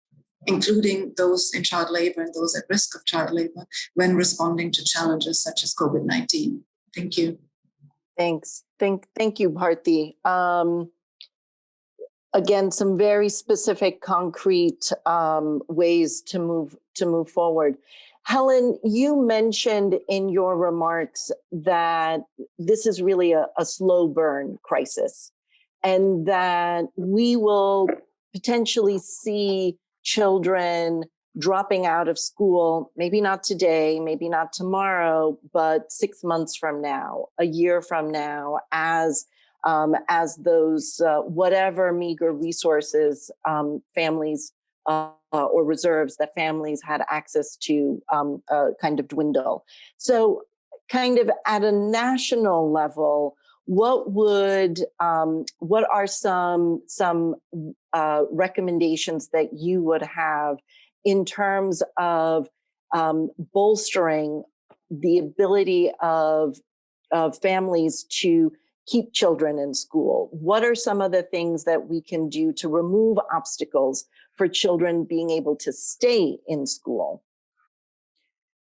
including those in child labor and those at risk of child labor, when responding to challenges such as COVID-19. Thank you. Thanks. Thank you, Bharti. Again, some very specific, concrete ways to move forward. Helen, you mentioned in your remarks that this is really a slow burn crisis, and that we will potentially see children dropping out of school, maybe not today, maybe not tomorrow, but 6 months from now, a year from now, as those whatever meager resources families or reserves that families had access to kind of dwindle. So kind of at a national level, what are some recommendations that you would have in terms of bolstering the ability of families to keep children in school? What are some of the things that we can do to remove obstacles for children being able to stay in school?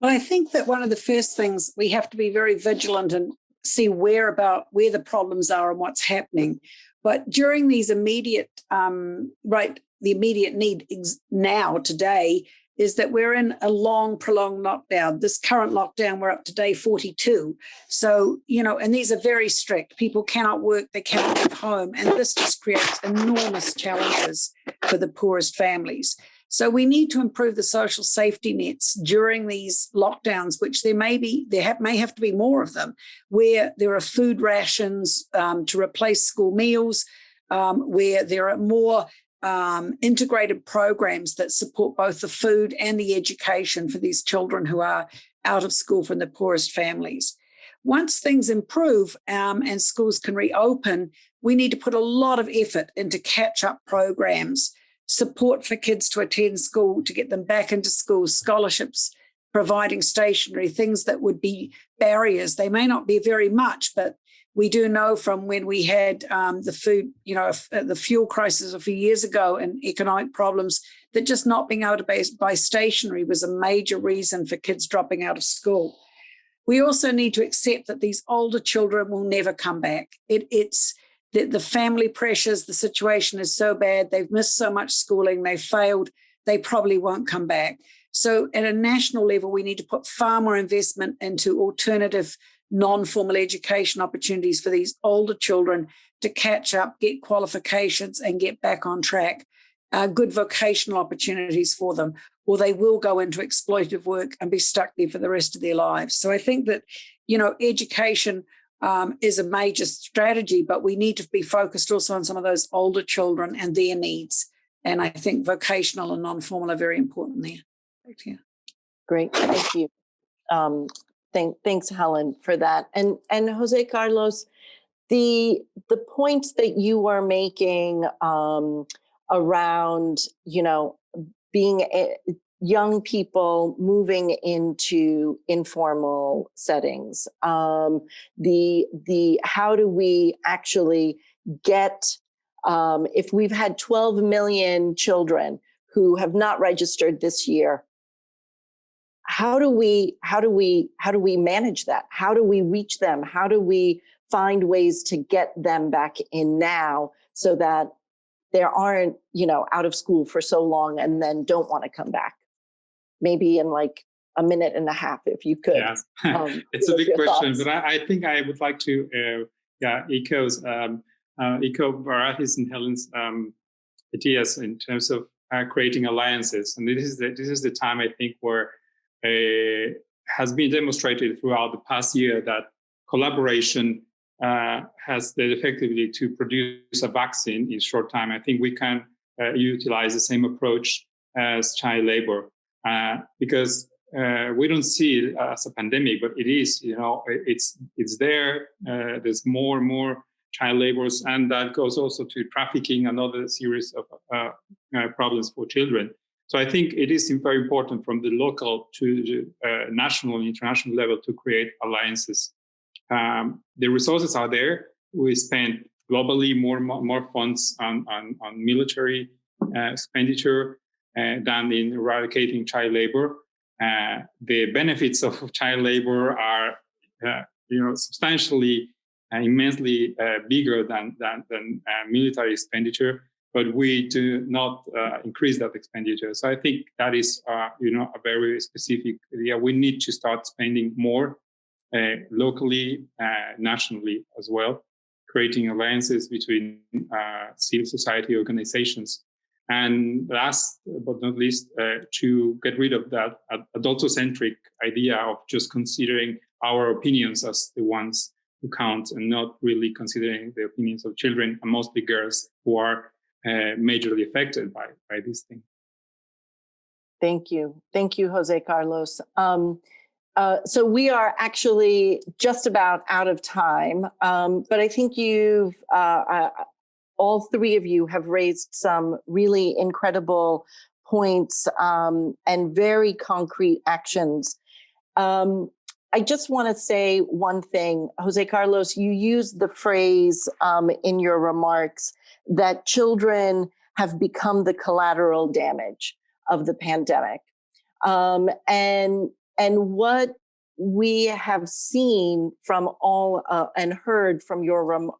Well, I think that one of the first things, we have to be very vigilant and see where the problems are and what's happening. But during these immediate, the immediate need now, today, is that we're in a long, prolonged lockdown. This current lockdown, we're up to day 42. So, and these are very strict. People cannot work, they cannot leave home. And this just creates enormous challenges for the poorest families. So we need to improve the social safety nets during these lockdowns, which may have to be more of them, where there are food rations to replace school meals, where there are more integrated programs that support both the food and the education for these children who are out of school from the poorest families. Once things improve and schools can reopen, we need to put a lot of effort into catch-up programs, support for kids to attend school, to get them back into school, scholarships, providing stationery, things that would be barriers. They may not be very much, but we do know from when we had the food, the fuel crisis a few years ago and economic problems, that just not being able to buy stationery was a major reason for kids dropping out of school. We also need to accept that these older children will never come back. It's the family pressures, the situation is so bad, they've missed so much schooling, they've failed, they probably won't come back. So at a national level, we need to put far more investment into alternative non-formal education opportunities for these older children to catch up, get qualifications and get back on track, good vocational opportunities for them, or they will go into exploitative work and be stuck there for the rest of their lives. So I think that, education is a major strategy, but we need to be focused also on some of those older children and their needs. And I think vocational and non-formal are very important there. Thank you. Great, thank you. Thanks, Helen, for that. And Jose Carlos, the points that you are making around, being young people moving into informal settings, the how do we actually get, if we've had 12 million children who have not registered this year, how do we manage that? How do we reach them? How do we find ways to get them back in now so that they aren't, out of school for so long and then don't want to come back? Maybe in like a minute and a half, if you could. Yeah, it's a big question, but I think I would like to echo Bharati's and Helen's ideas in terms of creating alliances. And this is the time, I think, where has been demonstrated throughout the past year that collaboration has the effectivity to produce a vaccine in short time. I think we can utilize the same approach as child labor because we don't see it as a pandemic, but it is. It's there. There's more and more child laborers, and that goes also to trafficking, another series of problems for children. So I think it is very important from the local to the national and international level to create alliances. The resources are there. We spend globally more funds on military expenditure than in eradicating child labor. The benefits of child labor are, substantially immensely bigger than military expenditure, but we do not increase that expenditure. So I think that is, a very specific idea. We need to start spending more locally, nationally as well, creating alliances between civil society organizations. And last but not least, to get rid of that adultocentric idea of just considering our opinions as the ones who count and not really considering the opinions of children, and mostly girls, who are majorly affected by this thing. Thank you, Jose Carlos. So we are actually just about out of time, but I think you've, all three of you have raised some really incredible points and very concrete actions. I just want to say one thing. Jose Carlos, you used the phrase in your remarks that children have become the collateral damage of the pandemic. And what we have seen from all and heard from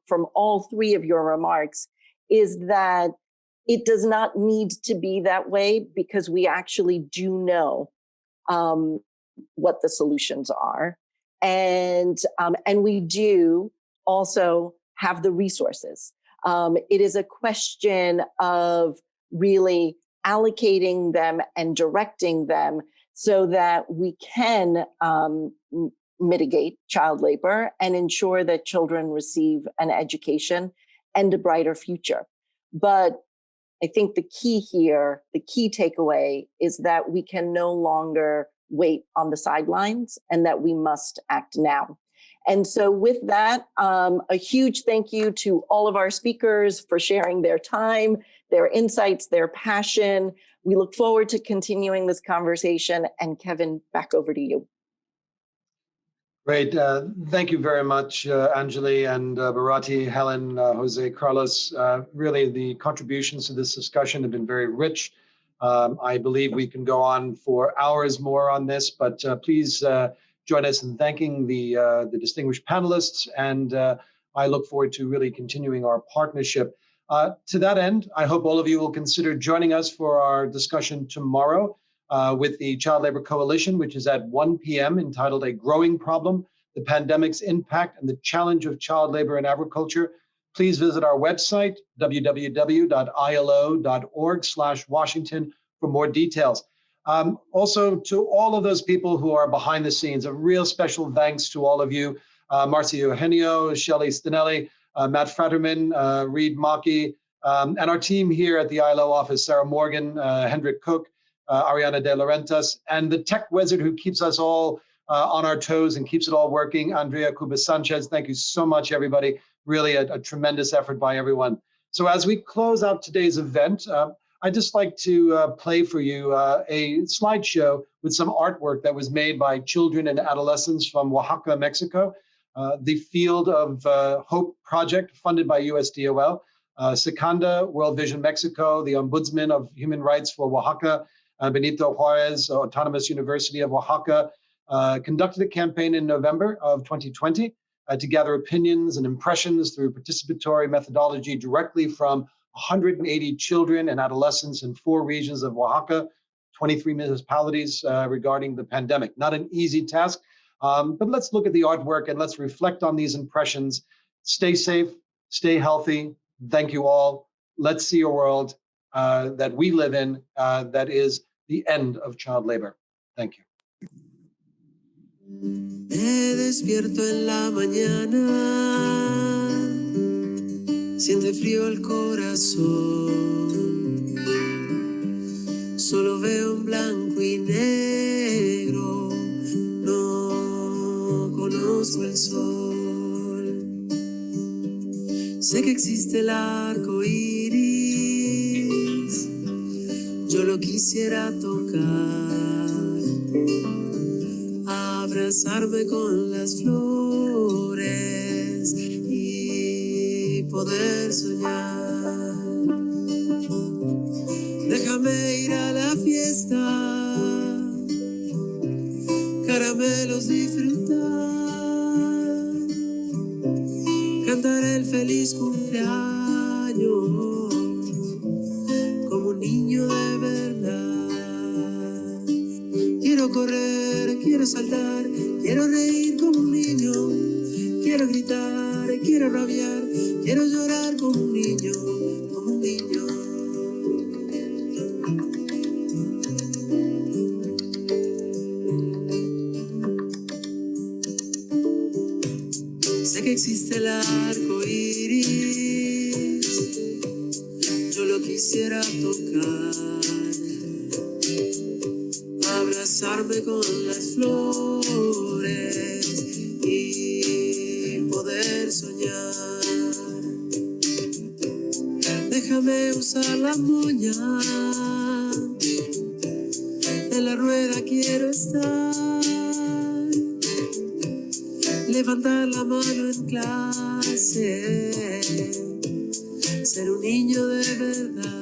from all three of your remarks is that it does not need to be that way, because we actually do know what the solutions are, and we do also have the resources. It is a question of really allocating them and directing them so that we can mitigate child labor and ensure that children receive an education and a brighter future. But I think the key here, the key takeaway is that we can no longer wait on the sidelines and that we must act now. And so with that, a huge thank you to all of our speakers for sharing their time, their insights, their passion. We look forward to continuing this conversation. And Kevin, back over to you. Great. Thank you very much, Anjali and Bharati, Helen, Jose, Carlos. Really, the contributions to this discussion have been very rich. I believe we can go on for hours more on this, but please join us in thanking the distinguished panelists. And I look forward to really continuing our partnership. To that end, I hope all of you will consider joining us for our discussion tomorrow with the Child Labor Coalition, which is at 1 p.m., entitled A Growing Problem, the Pandemic's Impact and the Challenge of Child Labor in Agriculture. Please visit our website, www.ilo.org/Washington, for more details. Also, to all of those people who are behind the scenes, a real special thanks to all of you, Marcia Eugenio, Shelley Stinelli, Matt Fratterman, Reed Maki, and our team here at the ILO office, Sarah Morgan, Hendrik Cook, Ariana De Laurentiis, and the tech wizard who keeps us all on our toes and keeps it all working, Andrea Cubas Sanchez. Thank you so much, everybody. Really a tremendous effort by everyone. So as we close out today's event, I'd just like to play for you a slideshow with some artwork that was made by children and adolescents from Oaxaca, Mexico, the Field of Hope project funded by USDOL, Secanda, World Vision Mexico, the Ombudsman of Human Rights for Oaxaca, Benito Juarez Autonomous University of Oaxaca, conducted a campaign in November of 2020 to gather opinions and impressions through participatory methodology directly from 180 children and adolescents in 4 regions of Oaxaca, 23 municipalities regarding the pandemic. Not an easy task, but let's look at the artwork and let's reflect on these impressions. Stay safe, stay healthy. Thank you all. Let's see a world that we live in that is the end of child labor. Thank you. Me despierto en la mañana, siente frío el corazón, solo veo en blanco y negro, no conozco el sol. Sé que existe el arco iris, yo lo quisiera tocar, abrazarme con las flores y poder soñar. Déjame ir a la fiesta, caramelos disfrutar, cantar el feliz cumpleaños como un niño de verdad. Quiero correr, quiero saltar, quiero reír como un niño, quiero gritar, quiero rabiar, quiero llorar como un niño, como un niño. Sé que existe el arco iris, yo lo quisiera tocar, abrazarme con las flores y poder soñar. Déjame usar la moña, en la rueda quiero estar, levantar la mano en clase, ser un niño de verdad.